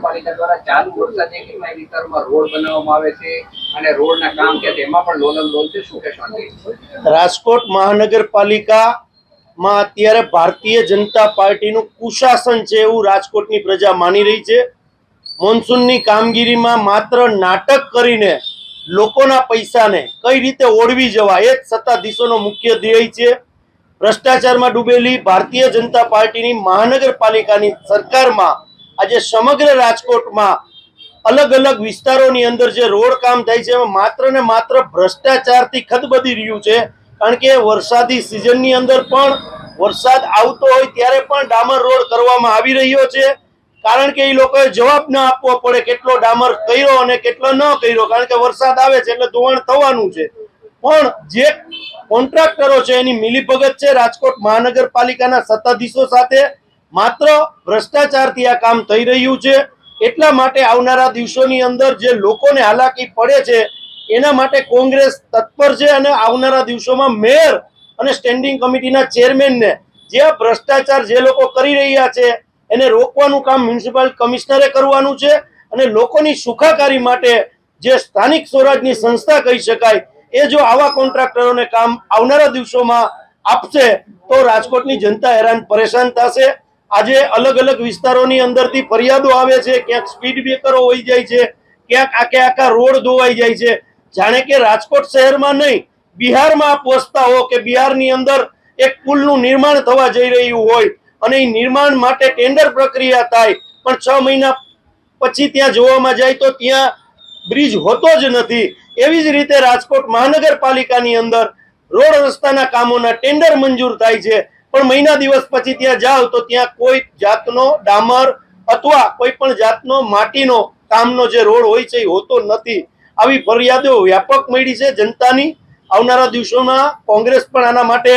મહાનગરપાલિકા દ્વારા ચાલુ વરસાદે કેટલાય વિસ્તારોમાં રોડ બનાવવામાં આવે છે અને રોડના કામ કે તેમાં પણ લોલમ લોલ છે, શું કહેશો? રાજકોટ મહાનગરપાલિકામાં અત્યારે ભારતીય જનતા પાર્ટીનું કુશાસન છે એવું રાજકોટની પ્રજા માની રહી છે। મોન્સૂનની કામગીરીમાં માત્ર નાટક કરીને લોકોના પૈસાને કઈ રીતે ઓળવી જવા એ જ સત્તાધીશોનો મુખ્ય ધ્યેય છે। ભ્રષ્ટાચારમાં ડૂબેલી ભારતીય જનતા પાર્ટીની મહાનગરપાલિકાની સરકારમાં આજે સમગ્ર રાજકોટમાં અલગ અલગ વિસ્તારોની અંદર જે રોડ કામ થાય છે એમાં માત્ર ને માત્ર ભ્રષ્ટાચારથી ખદબદી રહ્યું છે। કારણ કે વરસાદી સિઝનની અંદર પણ વરસાદ આવતો હોય ત્યારે પણ ડામર રોડ કરવામાં આવી રહ્યો છે, કારણ કે એ લોકોએ જવાબ ન આપવો પડે કેટલો ડામર કર્યો અને કેટલો ન કર્યો, કારણ કે વરસાદ આવે છે એટલે ધોવાણ થવાનું છે। પણ જે કોન્ટ્રાક્ટરો છે એની મિલીભગત છે રાજકોટ મહાનગરપાલિકાના સત્તાધીશો સાથે, માત્ર ભ્રષ્ટાચારથી આ કામ થઈ રહ્યું છે। એટલા માટે આવનારા દિવસોની અંદર જે લોકોને હાલાકી પડે છે એના માટે કોંગ્રેસ તત્પર છે અને આવનારા દિવસોમાં મેયર અને સ્ટેન્ડિંગ કમિટીના ચેરમેનને જે ભ્રષ્ટાચાર જે લોકો કરી રહ્યા છે એને રોકવાનું કામ મ્યુનિસિપલ કમિશનરે કરવાનું છે અને લોકોની સુખાકારી માટે જે સ્થાનિક સ્વરાજની સંસ્થા કહી શકાય એ જો આવા કોન્ટ્રાક્ટરોને કામ આવનારા દિવસોમાં આપશે તો રાજકોટની જનતા હેરાન પરેશાન થશે। આજે અલગ અલગ વિસ્તારોની અંદરથી ફરિયાદો આવે છે, ક્યાંક સ્પીડ બ્રેકરો હોઈ જાય છે, ક્યાંક આખા રોડ ધોવાઈ જાય છે, જાણે કે રાજકોટ શહેરમાં નહીં બિહારમાં આપ પહોંચતા હો કે બિહારની અંદર એક પુલનું નિર્માણ થવા જઈ રહ્યું હોય અને એ નિર્માણ માટે ટેન્ડર પ્રક્રિયા થાય પણ 6 મહિના પછી ત્યાં જોવામાં જાય તો ત્યાં બ્રિજ હોતો જ નથી। એવી જ રીતે રાજકોટ મહાનગરપાલિકાની અંદર રોડ રસ્તાના કામોના ટેન્ડર મંજૂર થાય છે પણ મહિના દિવસ પછી ત્યાં જાવ તો ત્યાં કોઈ જાતનો ડામર અથવા કોઈ પણ જાતનો માટીનો કામનો જે રોડ હોય છે એ હોતો નથી। આવી ફરિયાદો વ્યાપક મળી છે જનતાની। આવનારા દિવસોમાં કોંગ્રેસ પણ આના માટે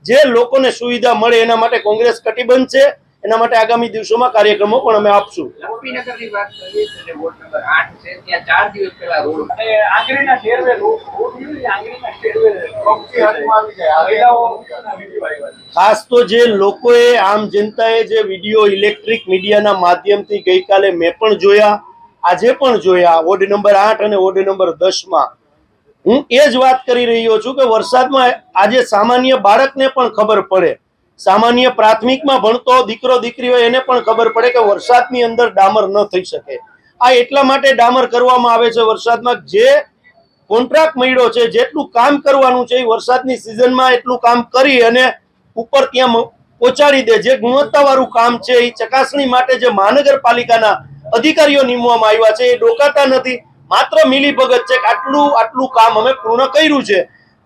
જે લોકોને સુવિધા મળે એના માટે કોંગ્રેસ કટિબદ્ધ છે, એના માટે આગામી દિવસોમાં કાર્યક્રમો પણ અમે આપશું। ગોપીનગરની વાત કરીએ તો વોર્ડ નંબર 8 છે, ત્યાં 4 દિવસ પહેલા રોડ આંગળીના ટેરવે રોડ આંગળીના ટેરવે ખાસ તો જે લોકોએ આમ જનતાએ જે વિડીયો ઇલેક્ટ્રિક મીડિયાના માધ્યમથી ગઈકાલે મેં પણ જોયા, આજે પણ જોયા, વોર્ડ નંબર 8 અને વોર્ડ નંબર 10માં હું એ જ વાત કરી રહ્યો છું કે વરસાદમાં આજે સામાન્ય બાળકને પણ ખબર પડે, સામાન્ય પ્રાથમિકમાં ભણતો દીકરો દીકરી હોય એને પણ ખબર પડે કે વરસાદની અંદર ડામર ન થઈ શકે। આ એટલા માટે ડામર કરવામાં આવે છે વરસાદમાં જે કોન્ટ્રાક્ટ મળ્યો છે જેટલું કામ કરવાનું છે એ વરસાદની સિઝનમાં એટલું કામ કરી અને ઉપર ત્યાં પહોંચાડી દે। જે ગુણવત્તાવાળું કામ છે એ ચકાસણી માટે જે મહાનગરપાલિકાના અધિકારીઓ નીમવામાં આવ્યા છે એ ડોકાતા નથી, માત્ર મિલીભગત છે કે આટલું કામ અમે પૂર્ણ કર્યું છે,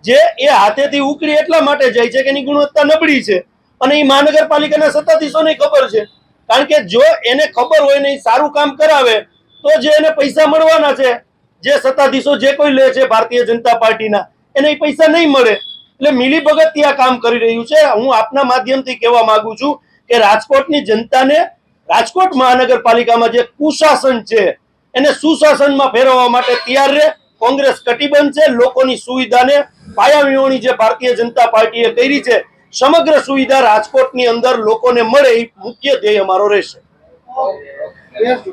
જે એ હાથેથી ઉકળી એટલા માટે જાય છે કે એની ગુણવત્તા નબળી છે અને એ મહાનગરપાલિકાના સત્તાધીશોને ખબર છે। કારણ કે જો એને ખબર હોય ને સારું કામ કરાવે તો જે એને પૈસા મળવાના છે, જે સત્તાધીશો જે કોઈ લે છે ભારતીય જનતા પાર્ટીના એને પૈસા નહીં મળે, એટલે મિલીભગત ત્યાં કામ કરી રહ્યું છે। હું આપના માધ્યમથી કહેવા માંગુ છું કે રાજકોટની જનતાને રાજકોટ મહાનગરપાલિકામાં જે કુશાસન છે એને સુશાસનમાં ફેરવવા માટે તૈયાર રહે। કોંગ્રેસ કટિબદ્ધ છે, લોકોની સુવિધાને પાયાવિહોણી જે ભારતીય જનતા પાર્ટીએ કરી છે સમગ્ર સુવિધા રાજકોટની અંદર લોકોને મળે એ મુખ્ય ધ્યેય અમારો રહેશે।